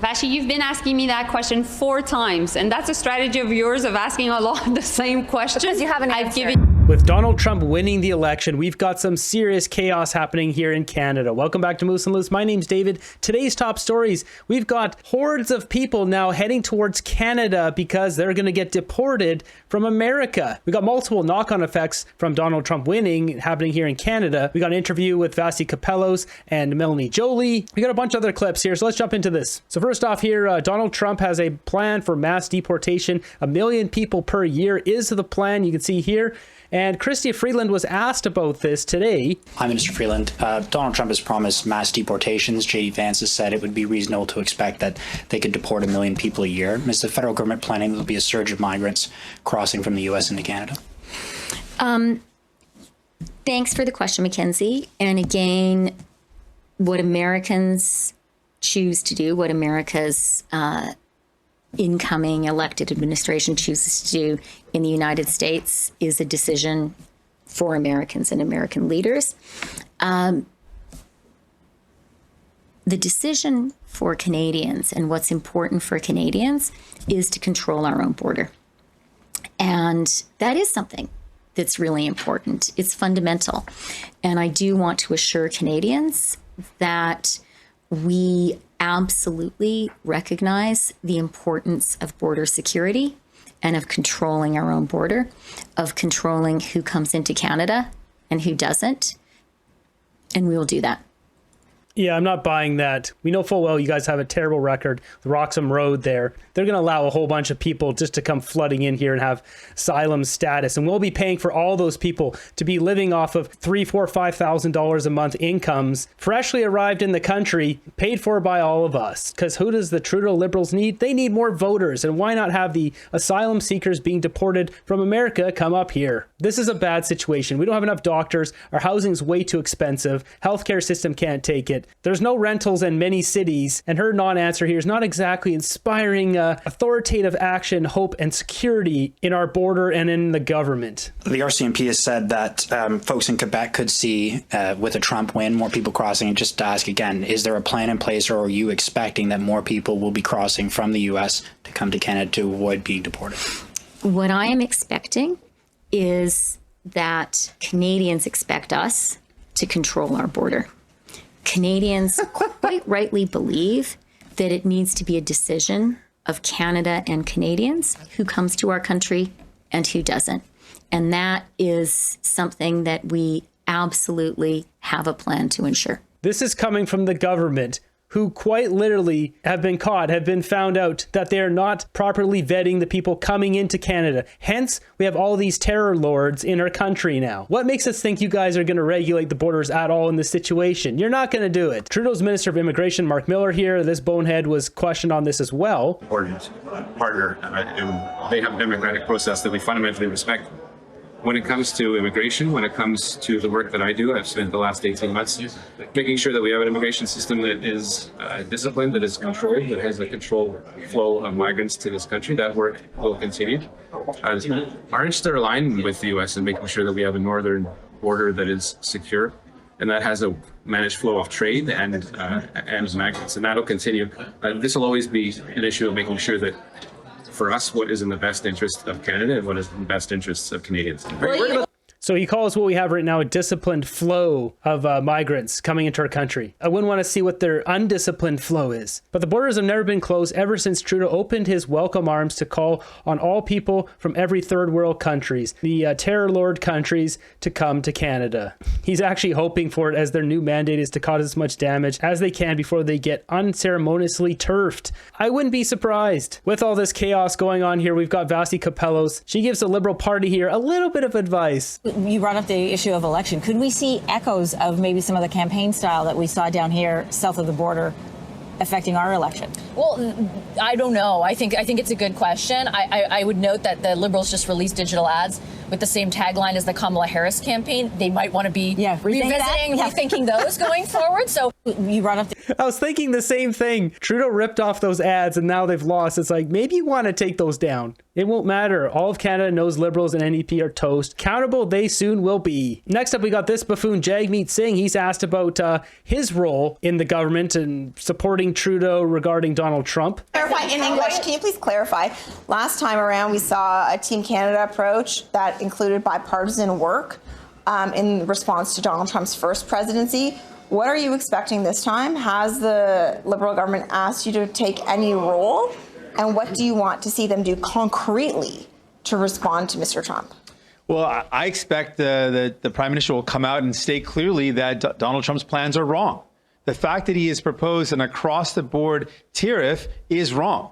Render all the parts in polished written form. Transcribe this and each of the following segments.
Vashi, you've been asking me that question 4 times, and that's a strategy of yours of asking a lot of the same questions. Because you have an answer. With Donald Trump winning the election, we've got some serious chaos happening here in Canada. Welcome back to Moose and Loose. My name's David. Today's top stories. We've got hordes of people now heading towards Canada because they're going to get deported from America. We got multiple knock-on effects from Donald Trump winning happening here in Canada. We got an interview with Vassilis and Melanie Joly. We got a bunch of other clips here, so let's jump into this. So first off here, Donald Trump has a plan for mass deportation. 1 million people per year is the plan. You can see here. And Chrystia Freeland was asked about this today. Hi, Minister Freeland. Donald Trump has promised mass deportations. J.D. Vance has said it would be reasonable to expect that they could deport 1 million people a year. Is the federal government planning there will be a surge of migrants crossing from the U.S. into Canada? Thanks for the question, Mackenzie. And again, what Americans choose to do, what America's incoming elected administration chooses to do in the United States is a decision for Americans and American leaders. The decision for Canadians and what's important for Canadians is to control our own border. And that is something that's really important. It's fundamental. And I do want to assure Canadians that we absolutely recognize the importance of border security and of controlling our own border, of controlling who comes into Canada and who doesn't. And we will do that. Yeah, I'm not buying that. We know full well you guys have a terrible record. The Roxham Road there. They're going to allow a whole bunch of people just to come flooding in here and have asylum status. And we'll be paying for all those people to be living off of $3,000, $4,000, $5,000 a month incomes, freshly arrived in the country, paid for by all of us. Because who does the Trudeau Liberals need? They need more voters. And why not have the asylum seekers being deported from America come up here? This is a bad situation. We don't have enough doctors. Our housing's way too expensive. Healthcare system can't take it. There's no rentals in many cities, and her non-answer here is not exactly inspiring authoritative action, hope, and security in our border and in the government. The RCMP has said that folks in Quebec could see, with a Trump win, more people crossing. And just to ask again, is there a plan in place, or are you expecting that more people will be crossing from the U.S. to come to Canada to avoid being deported? What I am expecting is that Canadians expect us to control our border. Canadians quite rightly believe that it needs to be a decision of Canada and Canadians who comes to our country and who doesn't. And that is something that we absolutely have a plan to ensure. This is coming from the government, who quite literally have been caught, have been found out that they are not properly vetting the people coming into Canada. Hence, we have all these terror lords in our country now. What makes us think you guys are going to regulate the borders at all in this situation? You're not going to do it. Trudeau's Minister of Immigration, Mark Miller here, this bonehead was questioned on this as well. Important partner, and they have a democratic process that we fundamentally respect. When it comes to immigration, when it comes to the work that I do, I've spent the last 18 months making sure that we have an immigration system that is disciplined, that is controlled, that has a controlled flow of migrants to this country. That work will continue. Our interests are aligned with the U.S. in making sure that we have a northern border that is secure, and that has a managed flow of trade and migrants, and that'll continue. This will always be an issue of making sure that, for us, what is in the best interest of Canada and what is in the best interests of Canadians. So he calls what we have right now a disciplined flow of migrants coming into our country. I wouldn't want to see what their undisciplined flow is. But the borders have never been closed ever since Trudeau opened his welcome arms to call on all people from every third world countries, the terror lord countries, to come to Canada. He's actually hoping for it, as their new mandate is to cause as much damage as they can before they get unceremoniously turfed. I wouldn't be surprised. With all this chaos going on here, we've got Vassilis. She gives the Liberal Party here a little bit of advice. You brought up the issue of election. Could we see echoes of maybe some of the campaign style that we saw down here south of the border affecting our election? Well, I don't know. I think it's a good question. I would note that the Liberals just released digital ads with the same tagline as the Kamala Harris campaign, they might want to be rethinking those going forward. So you brought up I was thinking the same thing. Trudeau ripped off those ads and now they've lost. It's like, maybe you want to take those down. It won't matter. All of Canada knows Liberals and NDP are toast. Accountable they soon will be. Next up, we got this buffoon, Jagmeet Singh. He's asked about his role in the government and supporting Trudeau regarding Donald Trump. Clarify in English. Can you please clarify? Last time around, we saw a Team Canada approach that included bipartisan work in response to Donald Trump's first presidency. What are you expecting this time? Has the Liberal government asked you to take any role? And what do you want to see them do concretely to respond to Mr. Trump? Well, I expect the Prime Minister will come out and state clearly that Donald Trump's plans are wrong. The fact that he has proposed an across-the-board tariff is wrong.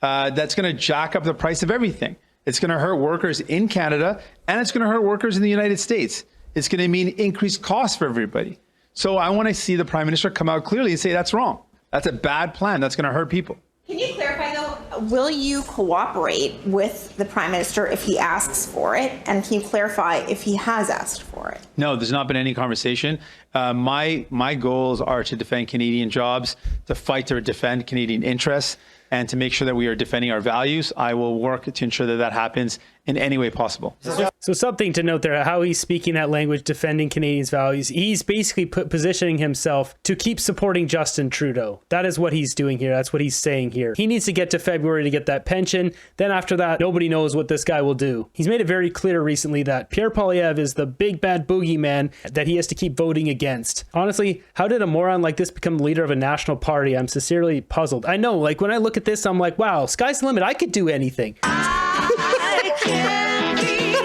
That's going to jack up the price of everything. It's going to hurt workers in Canada, and it's going to hurt workers in the United States. It's going to mean increased costs for everybody. So I want to see the Prime Minister come out clearly and say that's wrong. That's a bad plan. That's going to hurt people. Can you clarify, though, will you cooperate with the Prime Minister if he asks for it? And can you clarify if he has asked for it? No, there's not been any conversation. My goals are to defend Canadian jobs, to fight to defend Canadian interests, and to make sure that we are defending our values. I will work to ensure that that happens in any way possible. So something to note there, how he's speaking that language, defending Canadians' values. He's basically positioning himself to keep supporting Justin Trudeau. That is what he's doing here. That's what he's saying here. He needs to get to February to get that pension. Then after that, nobody knows what this guy will do. He's made it very clear recently that Pierre Poilievre is the big bad boogeyman that he has to keep voting against. Honestly, how did a moron like this become leader of a national party? I'm sincerely puzzled. I know, like when I look at this, I'm like, wow, sky's the limit. I could do anything. I can be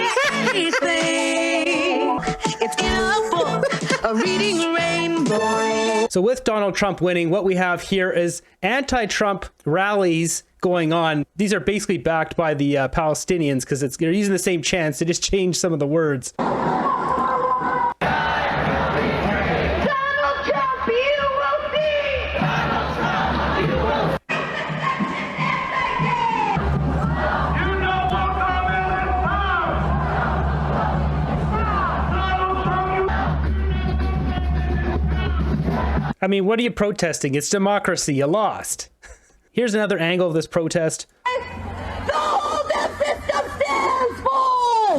anything. It's in a book, a reading rainbow. So with Donald Trump winning, what we have here is anti-Trump rallies going on. These are basically backed by the Palestinians because they're using the same chants. They just changed some of the words. I mean, what are you protesting? It's democracy. You lost. Here's another angle of this protest. The whole damn system stands for!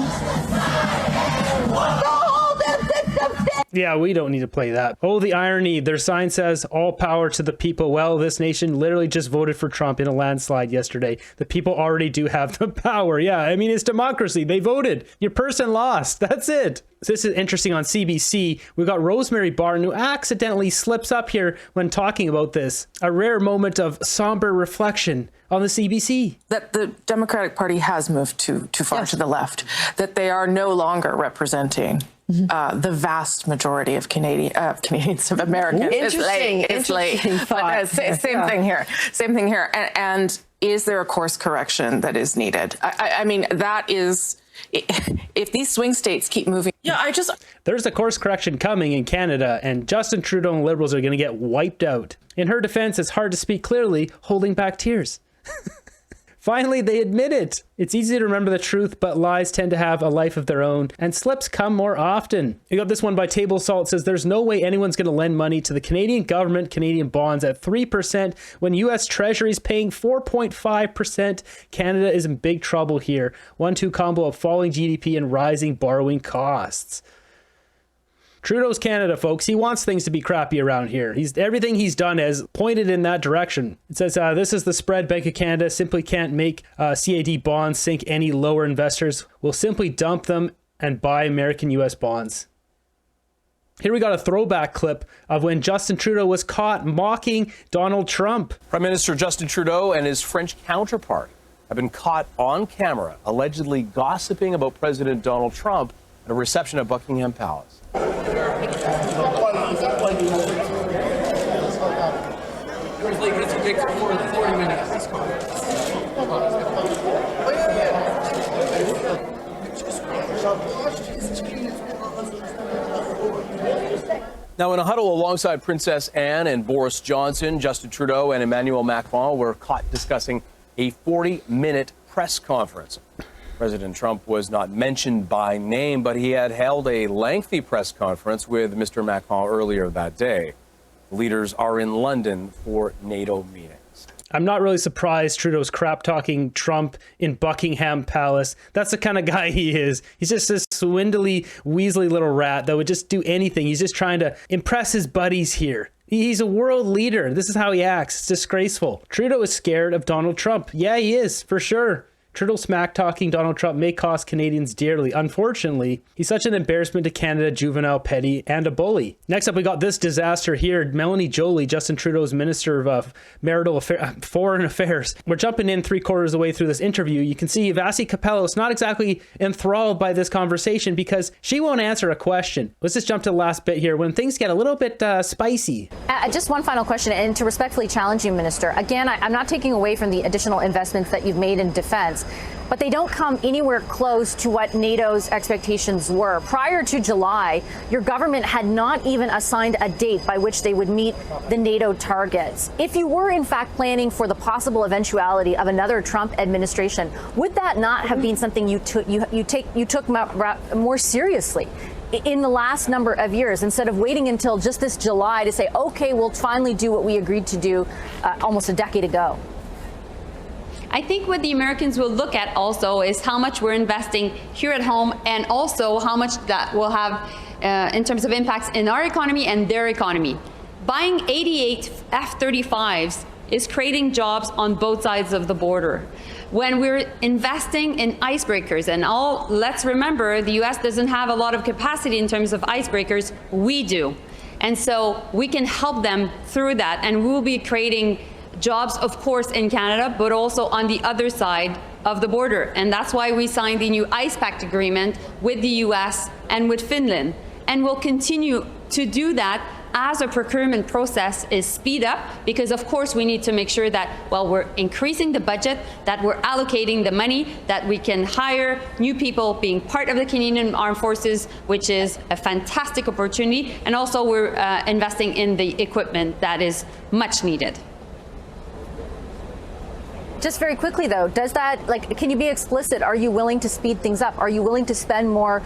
The whole damn system stands for! Yeah, we don't need to play that. Oh, the irony. Their sign says, all power to the people. Well, this nation literally just voted for Trump in a landslide yesterday. The people already do have the power. Yeah, I mean, it's democracy. They voted. Your person lost. That's it. So this is interesting on CBC. We've got Rosemary Barton, who accidentally slips up here when talking about this. A rare moment of somber reflection on the CBC. That the Democratic Party has moved too far to the left, that they are no longer representing the vast majority of Canadians, of Americans. Interesting thought. Same thing here. Same thing here. And is there a course correction that is needed? I mean, that is... If these swing states keep moving, there's a course correction coming in Canada, and Justin Trudeau and Liberals are going to get wiped out. In her defense, it's hard to speak clearly, holding back tears. Finally, they admit it. It's easy to remember the truth, but lies tend to have a life of their own, and slips come more often. You got this one by Table Salt. It says, there's no way anyone's going to lend money to the Canadian government, Canadian bonds at 3%, when U.S. Treasury is paying 4.5%. Canada is in big trouble here. 1-2 combo of falling GDP and rising borrowing costs. Trudeau's Canada, folks. He wants things to be crappy around here. Everything he's done has pointed in that direction. It says, this is the spread. Bank of Canada simply can't make CAD bonds sink any lower. Investors will simply dump them and buy American U.S. bonds. Here we got a throwback clip of when Justin Trudeau was caught mocking Donald Trump. Prime Minister Justin Trudeau and his French counterpart have been caught on camera, allegedly gossiping about President Donald Trump at a reception at Buckingham Palace. Now, in a huddle alongside Princess Anne and Boris Johnson, Justin Trudeau and Emmanuel Macron were caught discussing a 40-minute press conference. President Trump was not mentioned by name, but he had held a lengthy press conference with Mr. Macron earlier that day. The leaders are in London for NATO meetings. I'm not really surprised Trudeau's crap-talking Trump in Buckingham Palace. That's the kind of guy he is. He's just this swindly, weaselly little rat that would just do anything. He's just trying to impress his buddies here. He's a world leader. This is how he acts. It's disgraceful. Trudeau is scared of Donald Trump. Yeah, he is, for sure. Trudeau smack-talking Donald Trump may cost Canadians dearly. Unfortunately, he's such an embarrassment to Canada, juvenile, petty, and a bully. Next up, we got this disaster here. Melanie Joly, Justin Trudeau's Minister of Foreign Affairs. We're jumping in 3/4 of the way through this interview. You can see Vassie Capello's not exactly enthralled by this conversation because she won't answer a question. Let's just jump to the last bit here when things get a little bit spicy. Just one final question, and to respectfully challenge you, Minister. Again, I'm not taking away from the additional investments that you've made in defense, but they don't come anywhere close to what NATO's expectations were. Prior to July, your government had not even assigned a date by which they would meet the NATO targets. If you were in fact planning for the possible eventuality of another Trump administration, would that not have been something you took more seriously in the last number of years, instead of waiting until just this July to say, okay, we'll finally do what we agreed to do almost a decade ago? I think what the Americans will look at also is how much we're investing here at home, and also how much that will have in terms of impacts in our economy and their economy. Buying 88 F-35s is creating jobs on both sides of the border. When we're investing in icebreakers, and let's remember, the US doesn't have a lot of capacity in terms of icebreakers, we do. And so we can help them through that, and we'll be creating jobs, of course, in Canada, but also on the other side of the border. And that's why we signed the new Cpac agreement with the US and with Finland. And we'll continue to do that as a procurement process is speed up, because of course we need to make sure that while we're increasing the budget, that we're allocating the money, that we can hire new people being part of the Canadian Armed Forces, which is a fantastic opportunity. And also we're investing in the equipment that is much needed. Just very quickly, though, does that, can you be explicit? Are you willing to speed things up? Are you willing to spend more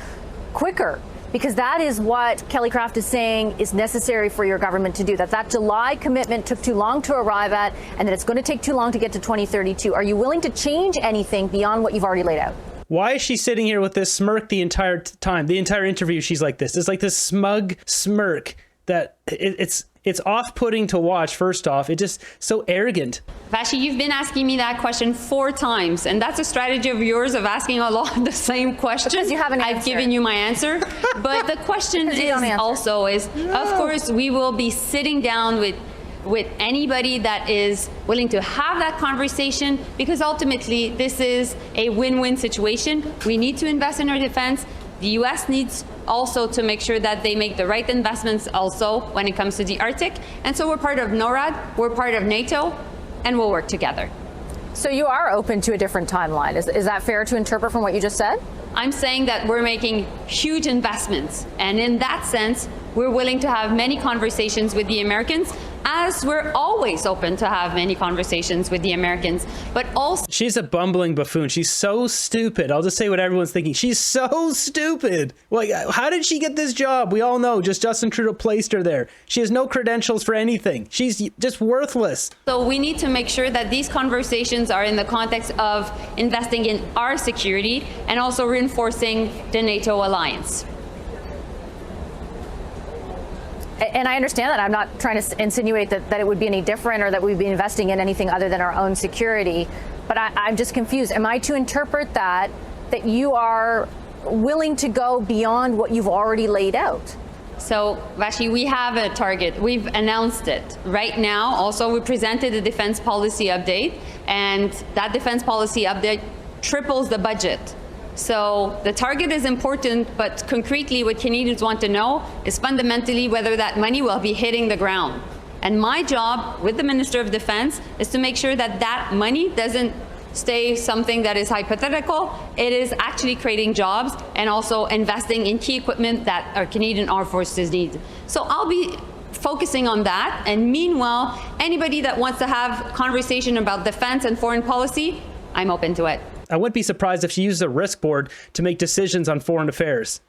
quicker? Because that is what Kelly Craft is saying is necessary for your government to do. That July commitment took too long to arrive at, and that it's going to take too long to get to 2032. Are you willing to change anything beyond what you've already laid out? Why is she sitting here with this smirk the entire time? The entire interview, she's like this. It's like this smug smirk that it's off-putting to watch, first off. It's just so arrogant. Vashi, you've been asking me that question 4 times, and that's a strategy of yours of asking a lot of the same questions. Because you haven't answered. I've given you my answer. But the question is, of course, we will be sitting down with anybody that is willing to have that conversation, because ultimately this is a win-win situation. We need to invest in our defense. The U.S. needs also to make sure that they make the right investments also when it comes to the Arctic. And so we're part of NORAD, we're part of NATO, and we'll work together. So you are open to a different timeline. Is that fair to interpret from what you just said? I'm saying that we're making huge investments. And in that sense, we're willing to have many conversations with the Americans, as we're always open to have many conversations with the Americans, but also... She's a bumbling buffoon. She's so stupid. I'll just say what everyone's thinking. She's so stupid. Like, how did she get this job? We all know just Justin Trudeau placed her there. She has no credentials for anything. She's just worthless. So we need to make sure that these conversations are in the context of investing in our security and also reinforcing the NATO alliance. And I understand that. I'm not trying to insinuate that it would be any different or that we'd be investing in anything other than our own security. But I'm just confused. Am I to interpret that you are willing to go beyond what you've already laid out? So, Vashi, we have a target. We've announced it. Right now, also, we presented a defense policy update, and that defense policy update triples the budget. So the target is important, but concretely what Canadians want to know is fundamentally whether that money will be hitting the ground. And my job with the Minister of Defense is to make sure that that money doesn't stay something that is hypothetical. It is actually creating jobs and also investing in key equipment that our Canadian Armed Forces need. So I'll be focusing on that. And meanwhile, anybody that wants to have conversation about defense and foreign policy, I'm open to it. I wouldn't be surprised if she uses a risk board to make decisions on foreign affairs.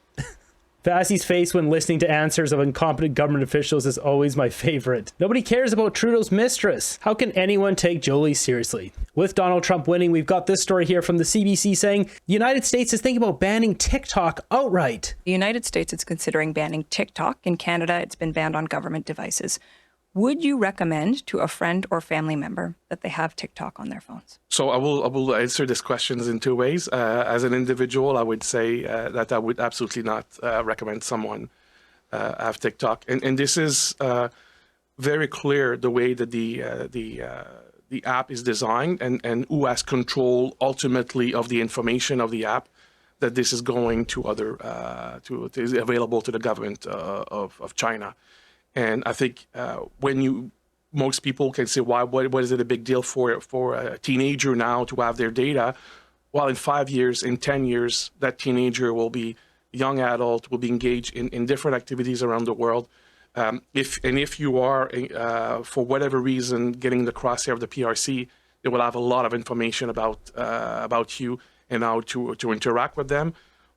Vassi's face when listening to answers of incompetent government officials is always my favorite. Nobody cares about Trudeau's mistress. How can anyone take Jolie seriously? With Donald Trump winning, we've got this story here from the CBC saying the United States is thinking about banning TikTok outright. The United States is considering banning TikTok. In Canada, it's been banned on government devices. Would you recommend to a friend or family member that they have TikTok on their phones? So I will answer this question in two ways. As an individual, I would say that I would absolutely not recommend someone have TikTok. And this is very clear the way that the app is designed and who has control ultimately of the information of the app, that this is going to is available to the government of China. And I think most people can say, what is it a big deal for a teenager now to have their data? Well, in 5 years, in 10 years, that teenager will be a young adult, will be engaged in different activities around the world. If you are, for whatever reason, getting the crosshair of the PRC, they will have a lot of information about you and how to interact with them.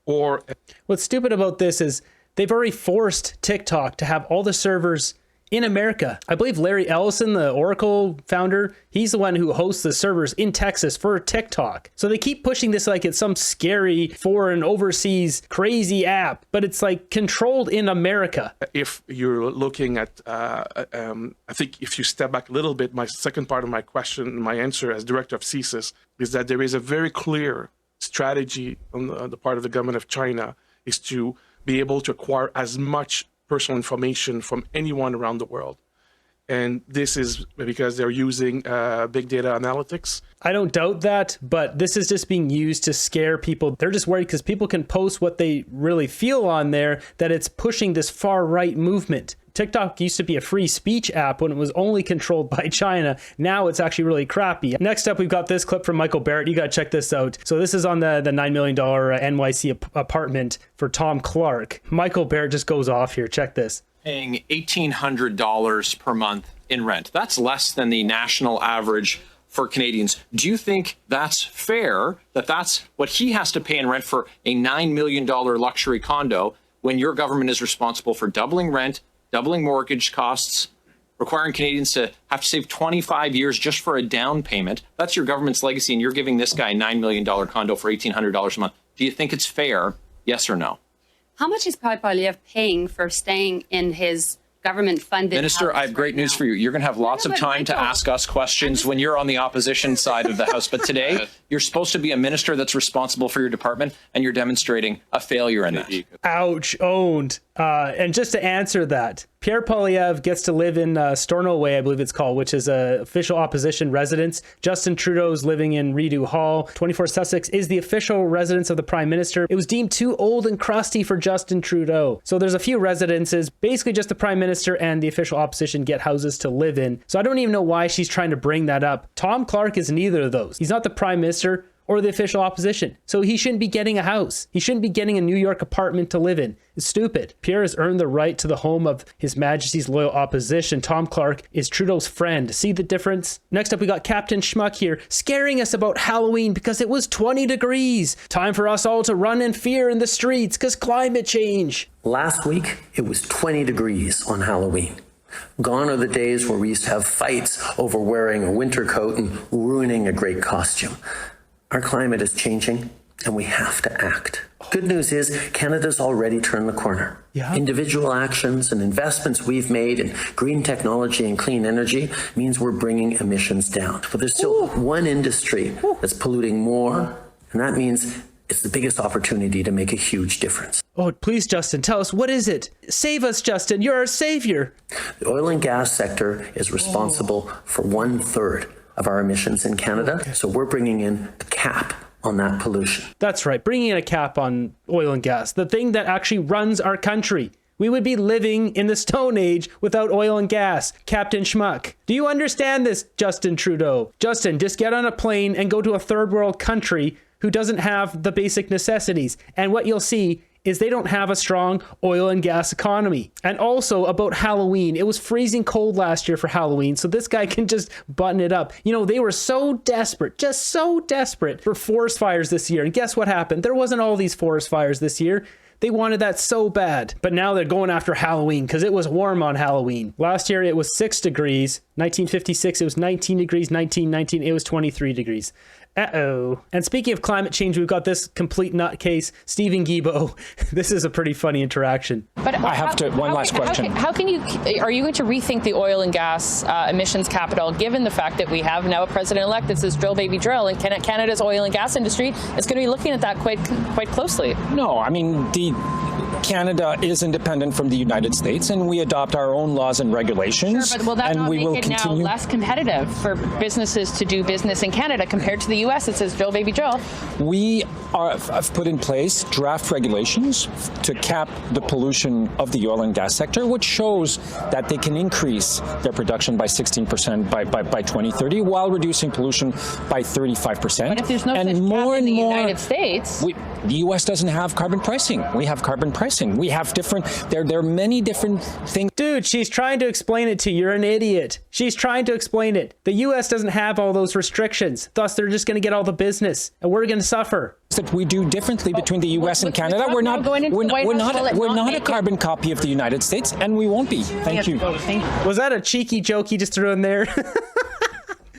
Or what's stupid about this is they've already forced TikTok to have all the servers in America. I believe Larry Ellison, the Oracle founder, he's the one who hosts the servers in Texas for TikTok. So they keep pushing this like it's some scary foreign overseas crazy app, but it's like controlled in America. If you're looking at, I think if you step back a little bit, my second part of my question, my answer as director of CSIS is that there is a very clear strategy on the part of the government of China is to be able to acquire as much personal information from anyone around the world. And this is because they're using big data analytics. I don't doubt that, but this is just being used to scare people. They're just worried because people can post what they really feel on there, that it's pushing this far right movement. TikTok used to be a free speech app when it was only controlled by China. Now it's actually really crappy. Next up, we've got this clip from Michael Barrett. You got to check this out. So this is on the $9 million NYC apartment for Tom Clark. Michael Barrett just goes off here. Check this. Paying $1,800 per month in rent. That's less than the national average for Canadians. Do you think that's fair, that that's what he has to pay in rent for a $9 million luxury condo when your government is responsible for doubling rent, doubling mortgage costs, requiring Canadians to have to save 25 years just for a down payment? That's your government's legacy, and you're giving this guy a $9 million condo for $1,800 a month. Do you think it's fair, yes or no? How much is Pierre Poilievre paying for staying in his government-funded Minister, I have great news for you. You're going to have lots of time to ask us questions when you're on the opposition side of the House. But today, you're supposed to be a minister that's responsible for your department, and you're demonstrating a failure in that. Ouch, owned. And just to answer that, Pierre Poilievre gets to live in Stornoway, I believe it's called, which is a official opposition residence. Justin Trudeau's living in Rideau Hall. 24 Sussex is the official residence of the Prime Minister. It was deemed too old and crusty for Justin Trudeau. So there's a few residences. Basically just the Prime Minister and the official opposition get houses to live in. So I don't even know why she's trying to bring that up. Tom Clark is neither of those. He's not the Prime Minister or the official opposition. So he shouldn't be getting a house. He shouldn't be getting a New York apartment to live in. It's stupid. Pierre has earned the right to the home of His Majesty's loyal opposition. Tom Clark is Trudeau's friend. See the difference? Next up, we got Captain Schmuck here, scaring us about Halloween because it was 20 degrees. Time for us all to run in fear in the streets because climate change. Last week, it was 20 degrees on Halloween. Gone are the days where we used to have fights over wearing a winter coat and ruining a great costume. Our climate is changing, and we have to act. Good news is Canada's already turned the corner. Yeah. Individual actions and investments we've made in green technology and clean energy means we're bringing emissions down. But there's still one industry that's polluting more, and that means it's the biggest opportunity to make a huge difference. Oh, please, Justin, tell us, what is it? Save us, Justin. You're our savior. The oil and gas sector is responsible for 1/3 of our emissions in Canada. Okay. So we're bringing in a cap on that pollution. That's right, bringing in a cap on oil and gas, the thing that actually runs our country. We would be living in the Stone Age without oil and gas. Captain Schmuck, do you understand this, Justin Trudeau? Justin, just get on a plane and go to a third world country who doesn't have the basic necessities. And what you'll see is they don't have a strong oil and gas economy. And also about Halloween, it was freezing cold last year for Halloween, so this guy can just button it up. You know, they were so desperate, just so desperate for forest fires this year. And guess what happened? There wasn't all these forest fires this year. They wanted that so bad. But now they're going after Halloween because it was warm on Halloween. Last year it was 6 degrees. 1956 it was 19 degrees. 1919 it was 23 degrees. Uh-oh. And speaking of climate change, we've got this complete nutcase, Stephen Guilbeault. This is a pretty funny interaction. But I have one last question. How can you, are you going to rethink the oil and gas emissions capital, given the fact that we have now a president-elect that says drill, baby, drill, and Canada's oil and gas industry is going to be looking at that quite closely? No, I mean, Canada is independent from the United States, and we adopt our own laws and regulations. Sure, but will that and not we make will it continue. now less competitive for businesses to do business in Canada compared to the U.S. that says drill, baby, drill? We have put in place draft regulations to cap the pollution of the oil and gas sector, which shows that they can increase their production by 16% by 2030 while reducing pollution by 35%. But if there's no such cap in the United States, the U.S. doesn't have carbon pricing. We have carbon pricing. We have different. There are many different things. Dude, she's trying to explain it to you. You're an idiot. She's trying to explain it. The U.S. doesn't have all those restrictions. Thus, they're just going to get all the business, and we're going to suffer. That we do differently between the U.S. and Canada. We're not a carbon copy of the United States, and we won't be. Thank you. Was that a cheeky joke he just threw in there?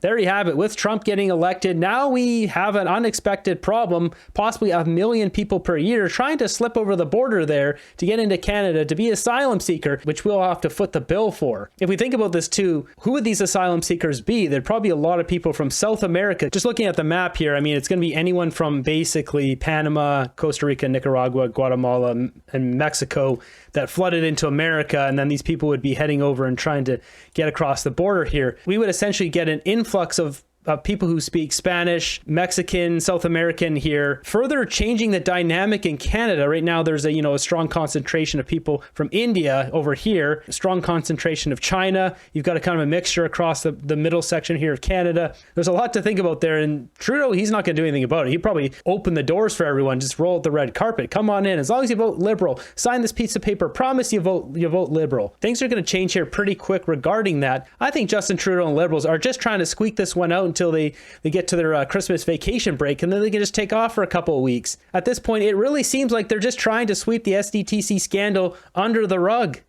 There you have it. With Trump getting elected, now we have an unexpected problem, possibly 1 million people per year trying to slip over the border there to get into Canada to be asylum seeker, which we'll have to foot the bill for. If we think about this too, who would these asylum seekers be? There'd probably be a lot of people from South America. Just looking at the map here, I mean, it's going to be anyone from basically Panama, Costa Rica, Nicaragua, Guatemala, and Mexico that flooded into America, and then these people would be heading over and trying to get across the border here. We would essentially get an influx of people who speak Spanish, Mexican, South American here, further changing the dynamic in Canada. Right now, there's a strong concentration of people from India over here, a strong concentration of China. You've got a kind of a mixture across the middle section here of Canada. There's a lot to think about there. And Trudeau, he's not going to do anything about it. He probably open the doors for everyone, just roll out the red carpet. Come on in. As long as you vote Liberal, sign this piece of paper, promise you vote Liberal. Things are going to change here pretty quick regarding that. I think Justin Trudeau and Liberals are just trying to squeak this one out until they get to their Christmas vacation break, and then they can just take off for a couple of weeks. At this point, it really seems like they're just trying to sweep the SDTC scandal under the rug.